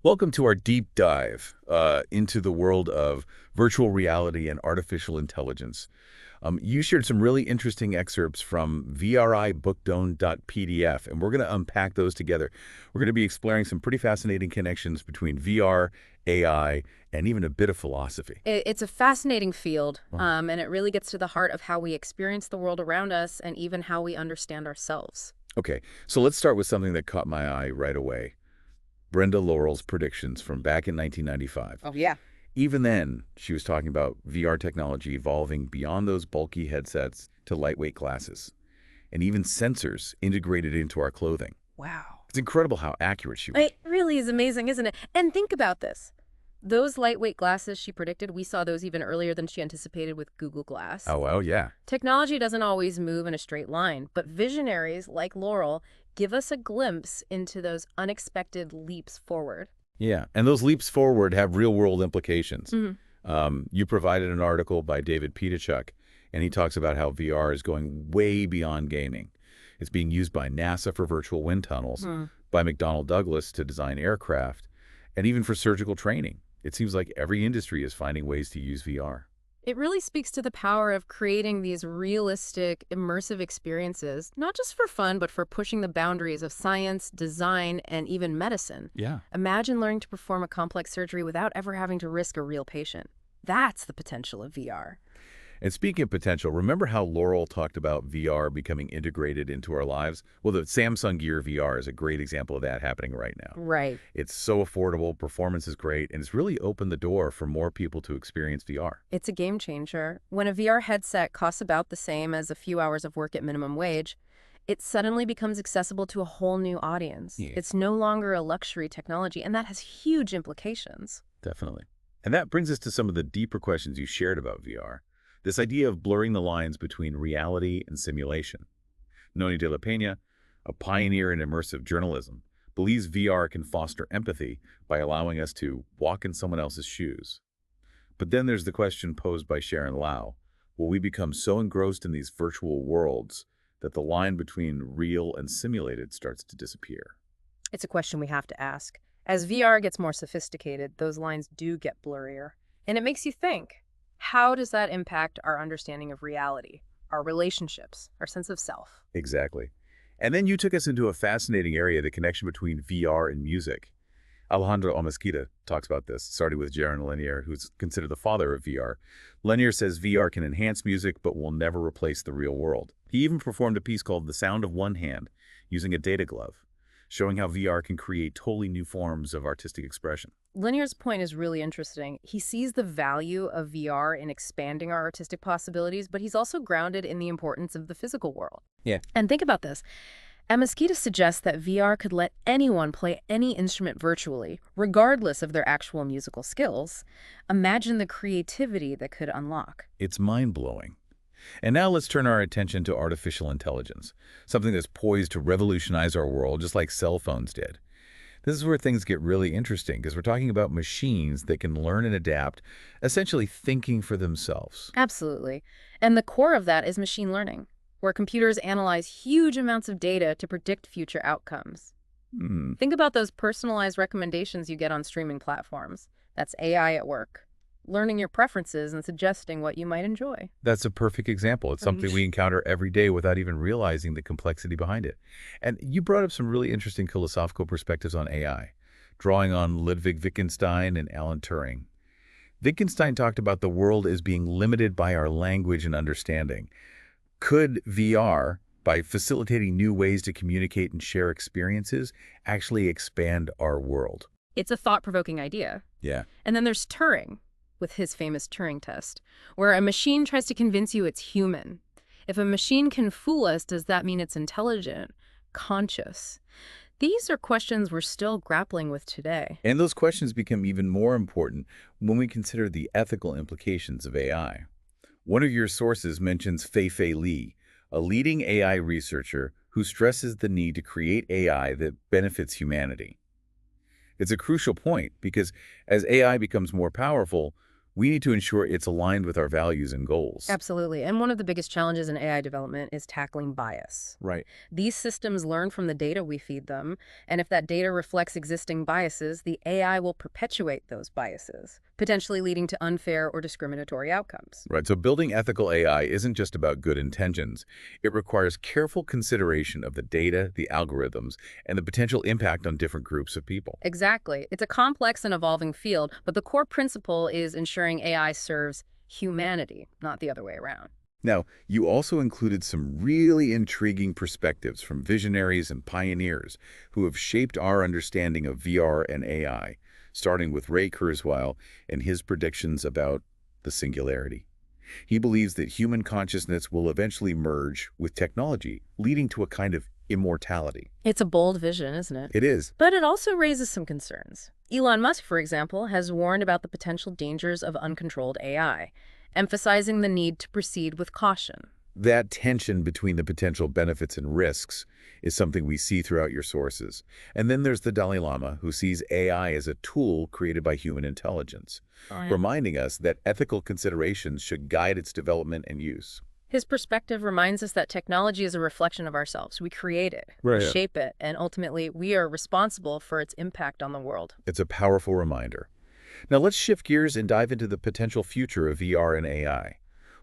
Welcome to our deep dive into the world of virtual reality and artificial intelligence. You shared some really interesting excerpts from VRIBookDome.pdf, and we're going to unpack those together. We're going to be exploring some pretty fascinating connections between VR, AI, and even a bit of philosophy. It's a fascinating field, Wow. and it really gets to the heart of how we experience the world around us and even how we understand ourselves. Okay, so let's start with something that caught my eye right away. Brenda Laurel's predictions from back in 1995. Oh, yeah. Even then, she was talking about VR technology evolving beyond those bulky headsets to lightweight glasses, and even sensors integrated into our clothing. Wow. It's incredible how accurate she was. It really is amazing, isn't it? And think about this. Those lightweight glasses she predicted, we saw those even earlier than she anticipated with Google Glass. Oh, well, yeah. Technology doesn't always move in a straight line, but visionaries like Laurel give us a glimpse into those unexpected leaps forward. Yeah, and those leaps forward have real-world implications. Mhm. You provided an article by David Pidachuk, and he talks about how VR is going way beyond gaming. It's being used by NASA for virtual wind tunnels, by McDonnell Douglas to design aircraft, and even for surgical training. It seems like every industry is finding ways to use VR. It really speaks to the power of creating these realistic, immersive experiences, not just for fun, but for pushing the boundaries of science, design, and even medicine. Yeah. Imagine learning to perform a complex surgery without ever having to risk a real patient. That's the potential of VR. And speaking of potential, remember how Laurel talked about VR becoming integrated into our lives? Well, the Samsung Gear VR is a great example of that happening right now. Right. It's so affordable, performance is great, and it's really opened the door for more people to experience VR. It's a game changer. When a VR headset costs about the same as a few hours of work at minimum wage, it suddenly becomes accessible to a whole new audience. Yeah. It's no longer a luxury technology, and that has huge implications. Definitely. And that brings us to some of the deeper questions you shared about VR. This idea of blurring the lines between reality and simulation. Noni de la Peña, a pioneer in immersive journalism, believes VR can foster empathy by allowing us to walk in someone else's shoes. But then there's the question posed by Sharon Lau. Will we become so engrossed in these virtual worlds that the line between real and simulated starts to disappear? It's a question we have to ask. As VR gets more sophisticated, those lines do get blurrier. And it makes you think, how does that impact our understanding of reality, our relationships, our sense of self? Exactly. And then you took us into a fascinating area, the connection between VR and music. Alejandro Omasquita talks about this, starting with Jaron Lanier, who's considered the father of VR. Lanier says VR can enhance music but will never replace the real world. He even performed a piece called The Sound of One Hand using a data glove, showing how VR can create totally new forms of artistic expression. Linear's point is really interesting. He sees the value of VR in expanding our artistic possibilities, but he's also grounded in the importance of the physical world. Yeah. And think about this. Amaskita suggests that VR could let anyone play any instrument virtually, regardless of their actual musical skills. Imagine the creativity that could unlock. It's mind-blowing. And now let's turn our attention to artificial intelligence, something that's poised to revolutionize our world just like cell phones did. This is where things get really interesting because we're talking about machines that can learn and adapt, essentially thinking for themselves. Absolutely. And the core of that is machine learning, where computers analyze huge amounts of data to predict future outcomes. Hmm, Think about those personalized recommendations you get on streaming platforms. That's AI at work, learning your preferences and suggesting what you might enjoy. that's a perfect example. It's something we encounter every day without even realizing the complexity behind it. And you brought up some really interesting philosophical perspectives on AI, drawing on Ludwig Wittgenstein and Alan Turing. Wittgenstein talked about the world as being limited by our language and understanding. Could VR, by facilitating new ways to communicate and share experiences, actually expand our world? It's a thought-provoking idea. Yeah. And then there's Turing, with his famous Turing test, where a machine tries to convince you it's human. If a machine can fool us, does that mean it's intelligent, conscious? These are questions we're still grappling with today. And those questions become even more important when we consider the ethical implications of AI. One of your sources mentions Fei-Fei Li, a leading AI researcher who stresses the need to create AI that benefits humanity. It's a crucial point because as AI becomes more powerful, We need to ensure it's aligned with our values and goals. Absolutely. And one of the biggest challenges in AI development is tackling bias. Right. These systems learn from the data we feed them, and if that data reflects existing biases, the AI will perpetuate those biases, potentially leading to unfair or discriminatory outcomes. Right. So building ethical AI isn't just about good intentions. It requires careful consideration of the data, the algorithms, and the potential impact on different groups of people. Exactly. It's a complex and evolving field, but the core principle is ensuring AI serves humanity, not the other way around. Now, you also included some really intriguing perspectives from visionaries and pioneers who have shaped our understanding of VR and AI, starting with Ray Kurzweil and his predictions about the singularity. He believes that human consciousness will eventually merge with technology, leading to a kind of immortality. It's a bold vision, isn't it? It is. But it also raises some concerns. Elon Musk, for example, has warned about the potential dangers of uncontrolled AI, emphasizing the need to proceed with caution. That tension between the potential benefits and risks is something we see throughout your sources. And then there's the Dalai Lama, who sees AI as a tool created by human intelligence, reminding us that ethical considerations should guide its development and use. His perspective reminds us that technology is a reflection of ourselves. We create it, we Right. shape it, and ultimately we are responsible for its impact on the world. It's a powerful reminder. Now let's shift gears and dive into the potential future of VR and AI.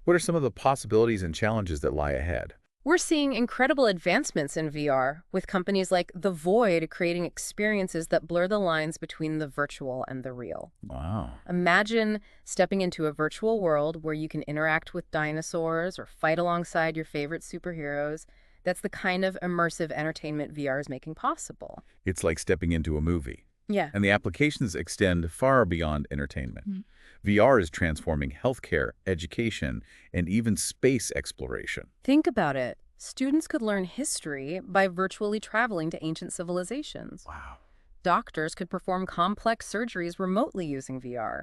What are some of the possibilities and challenges that lie ahead? We're seeing incredible advancements in VR, with companies like The Void creating experiences that blur the lines between the virtual and the real. Wow. Imagine stepping into a virtual world where you can interact with dinosaurs or fight alongside your favorite superheroes. That's the kind of immersive entertainment VR is making possible. It's like stepping into a movie. Yeah. And the applications extend far beyond entertainment. VR is transforming healthcare, education, and even space exploration. Think about it. Students could learn history by virtually traveling to ancient civilizations. Wow. Doctors could perform complex surgeries remotely using VR.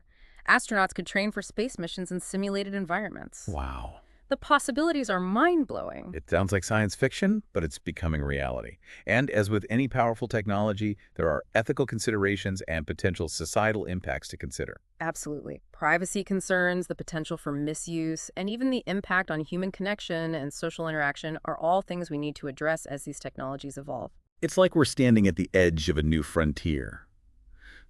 Astronauts could train for space missions in simulated environments. Wow. The possibilities are mind-blowing. It sounds like science fiction, but it's becoming reality. And as with any powerful technology, there are ethical considerations and potential societal impacts to consider. Absolutely. Privacy concerns, the potential for misuse, and even the impact on human connection and social interaction are all things we need to address as these technologies evolve. It's like we're standing at the edge of a new frontier.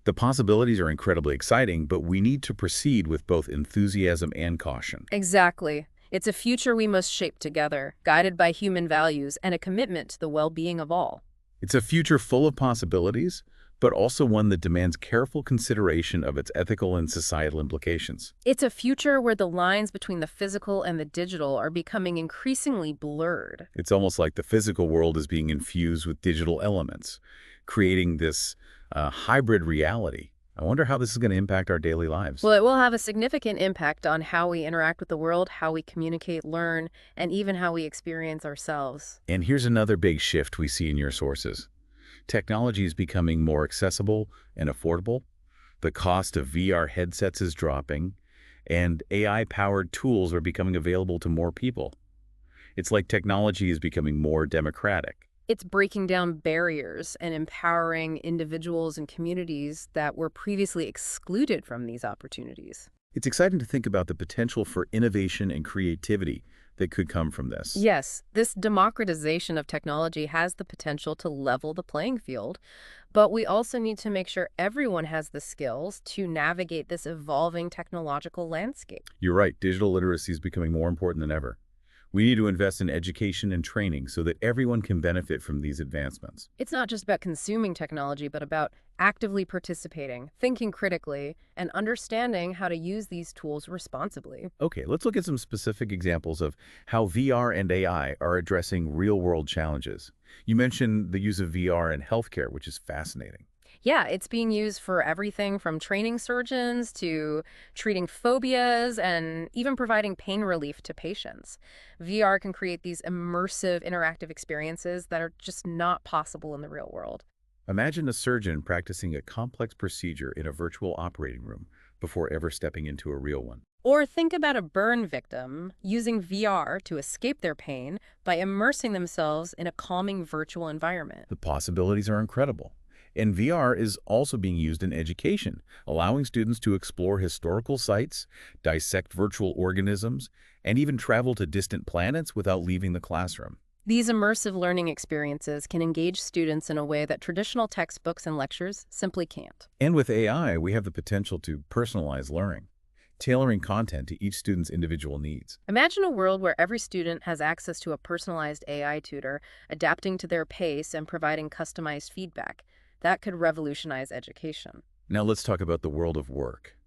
The possibilities are incredibly exciting, but we need to proceed with both enthusiasm and caution. Exactly. It's a future we must shape together, guided by human values and a commitment to the well-being of all. It's a future full of possibilities, but also one that demands careful consideration of its ethical and societal implications. It's a future where the lines between the physical and the digital are becoming increasingly blurred. It's almost like the physical world is being infused with digital elements, creating this hybrid reality. I wonder how this is going to impact our daily lives. Well, it will have a significant impact on how we interact with the world, how we communicate, learn, and even how we experience ourselves. And here's another big shift we see in your sources. Technology is becoming more accessible and affordable. The cost of VR headsets is dropping, and AI-powered tools are becoming available to more people. It's like technology is becoming more democratic. It's breaking down barriers and empowering individuals and communities that were previously excluded from these opportunities. It's exciting to think about the potential for innovation and creativity that could come from this. Yes, this democratization of technology has the potential to level the playing field, but we also need to make sure everyone has the skills to navigate this evolving technological landscape. You're right, digital literacy is becoming more important than ever. We need to invest in education and training so that everyone can benefit from these advancements. It's not just about consuming technology, but about actively participating, thinking critically, and understanding how to use these tools responsibly. Okay, let's look at some specific examples of how VR and AI are addressing real-world challenges. You mentioned the use of VR in healthcare, which is fascinating. Yeah, it's being used for everything from training surgeons to treating phobias and even providing pain relief to patients. VR can create these immersive interactive experiences that are just not possible in the real world. Imagine a surgeon practicing a complex procedure in a virtual operating room before ever stepping into a real one. Or think about a burn victim using VR to escape their pain by immersing themselves in a calming virtual environment. The possibilities are incredible. And VR is also being used in education, allowing students to explore historical sites, dissect virtual organisms, and even travel to distant planets without leaving the classroom. These immersive learning experiences can engage students in a way that traditional textbooks and lectures simply can't. And with AI, we have the potential to personalize learning, tailoring content to each student's individual needs. Imagine a world where every student has access to a personalized AI tutor, adapting to their pace and providing customized feedback. That could revolutionize education. Now let's talk about the world of work.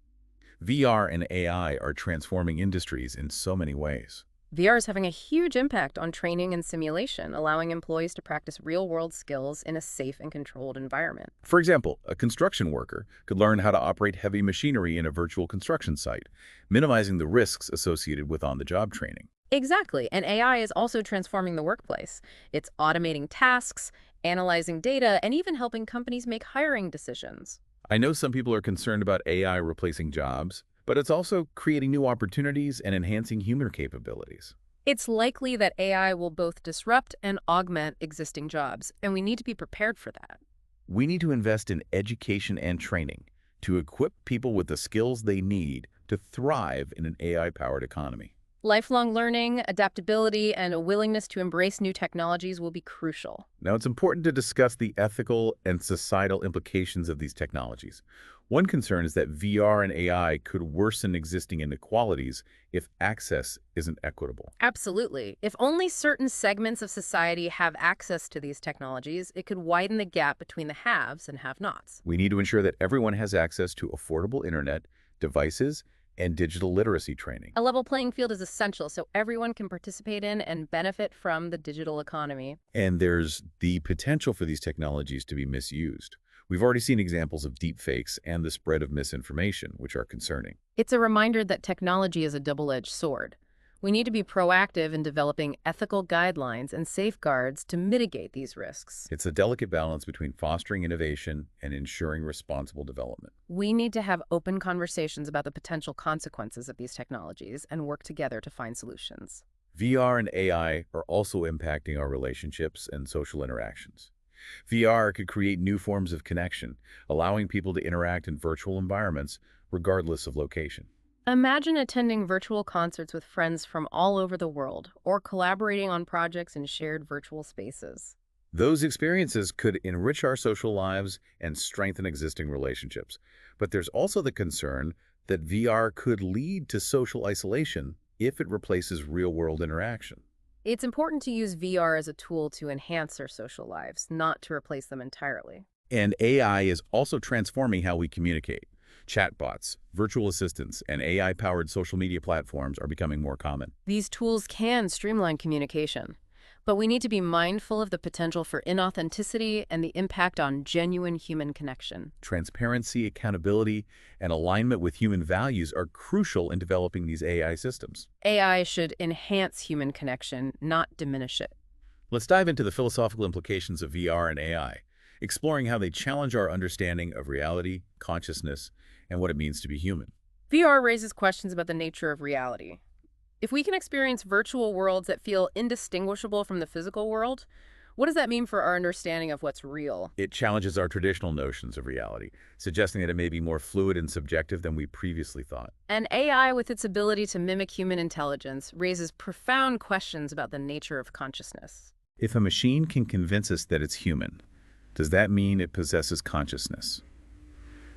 VR and AI are transforming industries in so many ways. VR is having a huge impact on training and simulation, allowing employees to practice real-world skills in a safe and controlled environment. For example, a construction worker could learn how to operate heavy machinery in a virtual construction site, minimizing the risks associated with on-the-job training. Exactly, and AI is also transforming the workplace. It's automating tasks, analyzing data, and even helping companies make hiring decisions. I know some people are concerned about AI replacing jobs, but it's also creating new opportunities and enhancing human capabilities. It's likely that AI will both disrupt and augment existing jobs, and we need to be prepared for that. We need to invest in education and training to equip people with the skills they need to thrive in an AI-powered economy. Lifelong learning, adaptability, and a willingness to embrace new technologies will be crucial. Now, it's important to discuss the ethical and societal implications of these technologies. One concern is that VR and AI could worsen existing inequalities if access isn't equitable. Absolutely. If only certain segments of society have access to these technologies, it could widen the gap between the haves and have-nots. We need to ensure that everyone has access to affordable internet, devices, and digital literacy training. A level playing field is essential so everyone can participate in and benefit from the digital economy. And there's the potential for these technologies to be misused. We've already seen examples of deepfakes and the spread of misinformation, which are concerning. It's a reminder that technology is a double-edged sword. We need to be proactive in developing ethical guidelines and safeguards to mitigate these risks. It's a delicate balance between fostering innovation and ensuring responsible development. We need to have open conversations about the potential consequences of these technologies and work together to find solutions. VR and AI are also impacting our relationships and social interactions. VR could create new forms of connection, allowing people to interact in virtual environments regardless of location. Imagine attending virtual concerts with friends from all over the world, or collaborating on projects in shared virtual spaces. Those experiences could enrich our social lives and strengthen existing relationships. But there's also the concern that VR could lead to social isolation if it replaces real-world interaction. It's important to use VR as a tool to enhance our social lives, not to replace them entirely. And AI is also transforming how we communicate. Chatbots, virtual assistants, and AI-powered social media platforms are becoming more common. These tools can streamline communication, but we need to be mindful of the potential for inauthenticity and the impact on genuine human connection. Transparency, accountability, and alignment with human values are crucial in developing these AI systems. AI should enhance human connection, not diminish it. Let's dive into the philosophical implications of VR and AI, exploring how they challenge our understanding of reality, consciousness, and what it means to be human. VR raises questions about the nature of reality. If we can experience virtual worlds that feel indistinguishable from the physical world, what does that mean for our understanding of what's real? It challenges our traditional notions of reality, suggesting that it may be more fluid and subjective than we previously thought. And AI, with its ability to mimic human intelligence, raises profound questions about the nature of consciousness. If a machine can convince us that it's human, does that mean it possesses consciousness?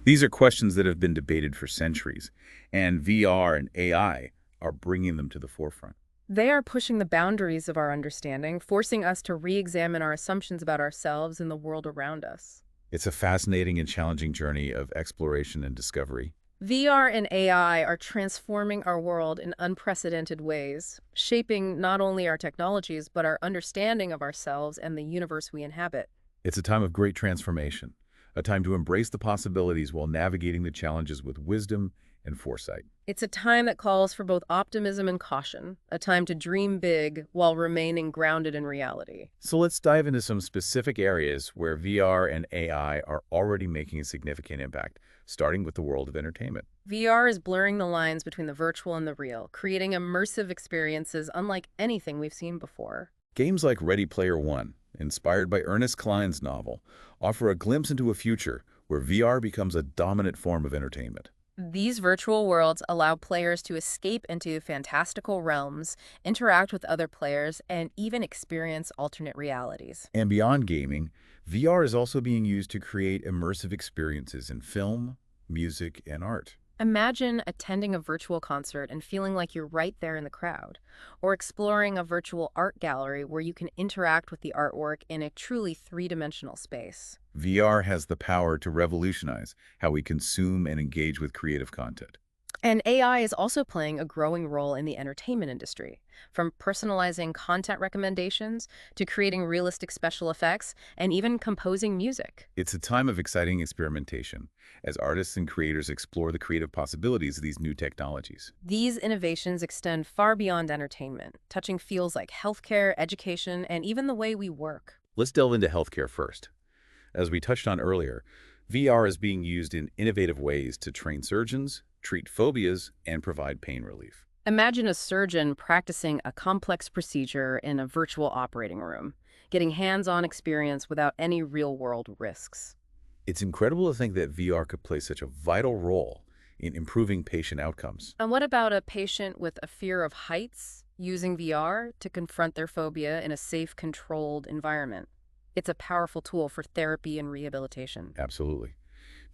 These are questions that have been debated for centuries, and VR and AI are bringing them to the forefront. They are pushing the boundaries of our understanding, forcing us to re-examine our assumptions about ourselves and the world around us. It's a fascinating and challenging journey of exploration and discovery. VR and AI are transforming our world in unprecedented ways, shaping not only our technologies, but our understanding of ourselves and the universe we inhabit. It's a time of great transformation, a time to embrace the possibilities while navigating the challenges with wisdom and foresight. It's a time that calls for both optimism and caution, a time to dream big while remaining grounded in reality. So let's dive into some specific areas where VR and AI are already making a significant impact, starting with the world of entertainment. VR is blurring the lines between the virtual and the real, creating immersive experiences unlike anything we've seen before. Games like Ready Player One inspired by Ernest Cline's novel, offer a glimpse into a future where VR becomes a dominant form of entertainment. These virtual worlds allow players to escape into fantastical realms, interact with other players, and even experience alternate realities. And beyond gaming, VR is also being used to create immersive experiences in film, music, and art. Imagine attending a virtual concert and feeling like you're right there in the crowd, or exploring a virtual art gallery where you can interact with the artwork in a truly three-dimensional space. VR has the power to revolutionize how we consume and engage with creative content. And AI is also playing a growing role in the entertainment industry, from personalizing content recommendations to creating realistic special effects and even composing music. It's a time of exciting experimentation as artists and creators explore the creative possibilities of these new technologies. These innovations extend far beyond entertainment, touching fields like healthcare, education, and even the way we work. Let's delve into healthcare first. As we touched on earlier, VR is being used in innovative ways to train surgeons, treat phobias, and provide pain relief. Imagine a surgeon practicing a complex procedure in a virtual operating room, getting hands-on experience without any real-world risks. It's incredible to think that VR could play such a vital role in improving patient outcomes. And what about a patient with a fear of heights using VR to confront their phobia in a safe, controlled environment? It's a powerful tool for therapy and rehabilitation. Absolutely.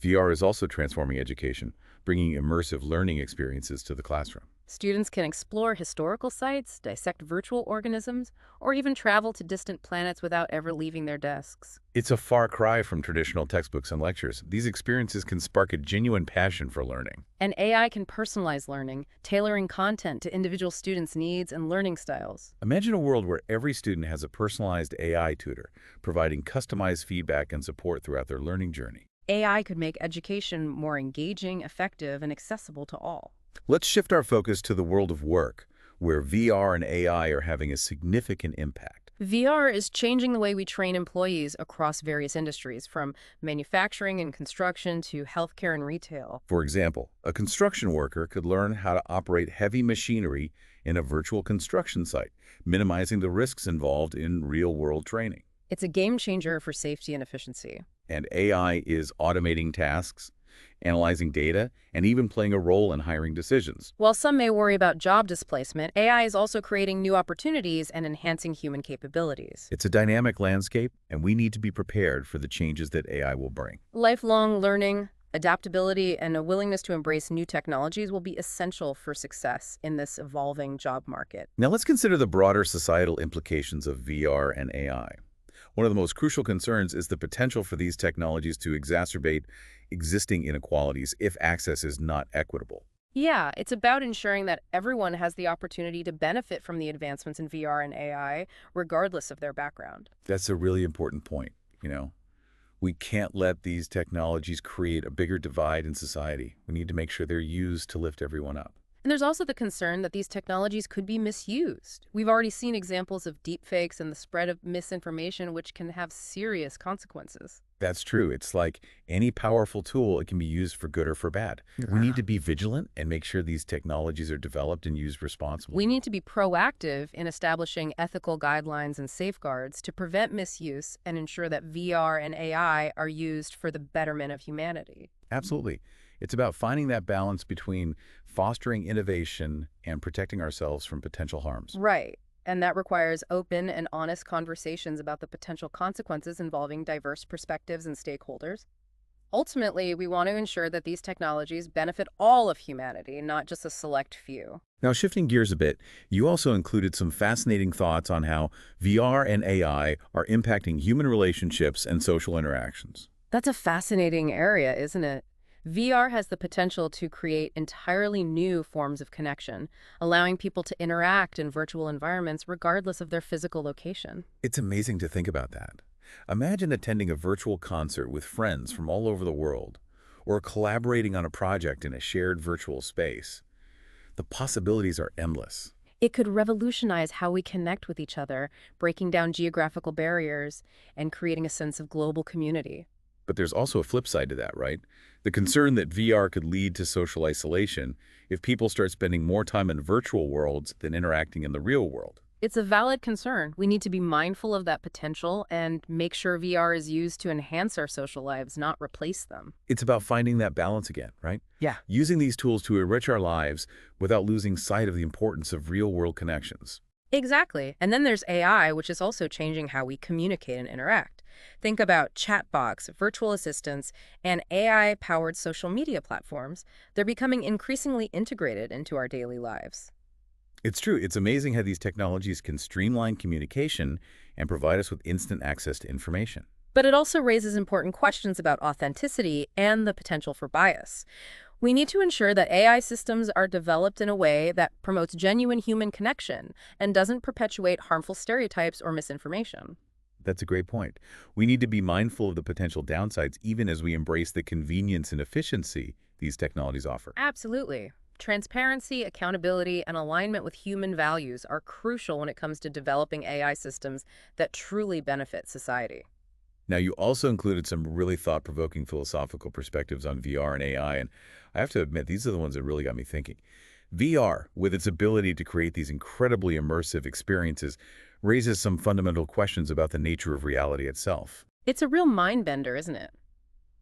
VR is also transforming education, bringing immersive learning experiences to the classroom. Students can explore historical sites, dissect virtual organisms, or even travel to distant planets without ever leaving their desks. It's a far cry from traditional textbooks and lectures. These experiences can spark a genuine passion for learning. And AI can personalize learning, tailoring content to individual students' needs and learning styles. Imagine a world where every student has a personalized AI tutor, providing customized feedback and support throughout their learning journey. AI could make education more engaging, effective, and accessible to all. Let's shift our focus to the world of work, where VR and AI are having a significant impact. VR is changing the way we train employees across various industries, from manufacturing and construction to healthcare and retail. For example, a construction worker could learn how to operate heavy machinery in a virtual construction site, minimizing the risks involved in real-world training. It's a game changer for safety and efficiency. And AI is automating tasks, analyzing data, and even playing a role in hiring decisions. While some may worry about job displacement, AI is also creating new opportunities and enhancing human capabilities. It's a dynamic landscape, and we need to be prepared for the changes that AI will bring. Lifelong learning, adaptability, and a willingness to embrace new technologies will be essential for success in this evolving job market. Now let's consider the broader societal implications of VR and AI. One of the most crucial concerns is the potential for these technologies to exacerbate existing inequalities if access is not equitable. Yeah, it's about ensuring that everyone has the opportunity to benefit from the advancements in VR and AI, regardless of their background. That's a really important point, We can't let these technologies create a bigger divide in society. We need to make sure they're used to lift everyone up. And there's also the concern that these technologies could be misused. We've already seen examples of deepfakes and the spread of misinformation, which can have serious consequences. That's true. It's like any powerful tool, it can be used for good or for bad. We need to be vigilant and make sure these technologies are developed and used responsibly. We need to be proactive in establishing ethical guidelines and safeguards to prevent misuse and ensure that VR and AI are used for the betterment of humanity. Absolutely. It's about finding that balance between fostering innovation and protecting ourselves from potential harms. Right. And that requires open and honest conversations about the potential consequences involving diverse perspectives and stakeholders. Ultimately, we want to ensure that these technologies benefit all of humanity, not just a select few. Now, shifting gears a bit, you also included some fascinating thoughts on how VR and AI are impacting human relationships and social interactions. That's a fascinating area, isn't it? VR has the potential to create entirely new forms of connection, allowing people to interact in virtual environments regardless of their physical location. It's amazing to think about that. Imagine attending a virtual concert with friends from all over the world, or collaborating on a project in a shared virtual space. The possibilities are endless. It could revolutionize how we connect with each other, breaking down geographical barriers and creating a sense of global community. But there's also a flip side to that, right? The concern that VR could lead to social isolation if people start spending more time in virtual worlds than interacting in the real world. It's a valid concern. We need to be mindful of that potential and make sure VR is used to enhance our social lives, not replace them. It's about finding that balance again, right? Yeah. Using these tools to enrich our lives without losing sight of the importance of real-world connections. Exactly. And then there's AI, which is also changing how we communicate and interact. Think about chatbots, virtual assistants, and AI-powered social media platforms. They're becoming increasingly integrated into our daily lives. It's true. It's amazing how these technologies can streamline communication and provide us with instant access to information. But it also raises important questions about authenticity and the potential for bias. We need to ensure that AI systems are developed in a way that promotes genuine human connection and doesn't perpetuate harmful stereotypes or misinformation. That's a great point. We need to be mindful of the potential downsides even as we embrace the convenience and efficiency these technologies offer. Absolutely. Transparency, accountability, and alignment with human values are crucial when it comes to developing AI systems that truly benefit society. Now, you also included some really thought-provoking philosophical perspectives on VR and AI, and I have to admit, these are the ones that really got me thinking. VR, with its ability to create these incredibly immersive experiences, raises some fundamental questions about the nature of reality itself. It's a real mind bender, isn't it?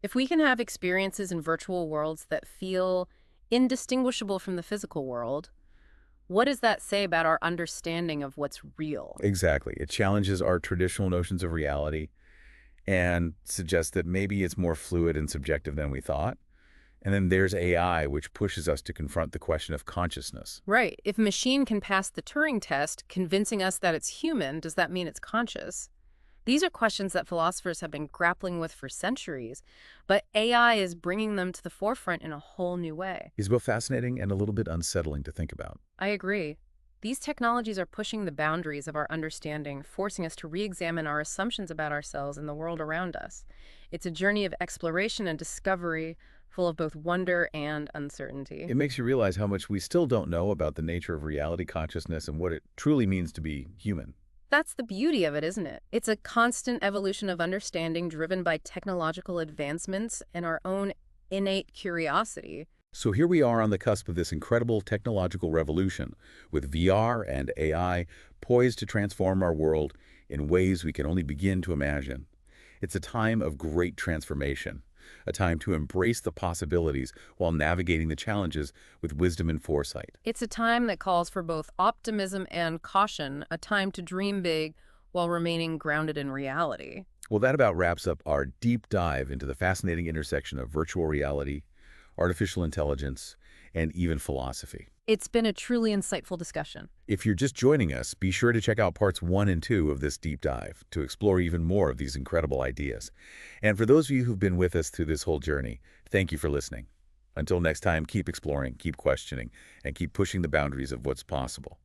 If we can have experiences in virtual worlds that feel indistinguishable from the physical world, what does that say about our understanding of what's real? Exactly. It challenges our traditional notions of reality and suggests that maybe it's more fluid and subjective than we thought. And then there's AI, which pushes us to confront the question of consciousness. Right. If a machine can pass the Turing test, convincing us that it's human, does that mean it's conscious? These are questions that philosophers have been grappling with for centuries, but AI is bringing them to the forefront in a whole new way. It's both fascinating and a little bit unsettling to think about. I agree. These technologies are pushing the boundaries of our understanding, forcing us to re-examine our assumptions about ourselves and the world around us. It's a journey of exploration and discovery, full of both wonder and uncertainty. It makes you realize how much we still don't know about the nature of reality consciousness and what it truly means to be human. That's the beauty of it, isn't it? It's a constant evolution of understanding driven by technological advancements and our own innate curiosity. So here we are on the cusp of this incredible technological revolution, with VR and AI poised to transform our world in ways we can only begin to imagine. It's a time of great transformation, a time to embrace the possibilities while navigating the challenges with wisdom and foresight. It's a time that calls for both optimism and caution, a time to dream big while remaining grounded in reality. Well, that about wraps up our deep dive into the fascinating intersection of virtual reality, artificial intelligence, and even philosophy. It's been a truly insightful discussion. If you're just joining us, be sure to check out parts 1 and 2 of this deep dive to explore even more of these incredible ideas. And for those of you who've been with us through this whole journey, thank you for listening. Until next time, keep exploring, keep questioning, and keep pushing the boundaries of what's possible.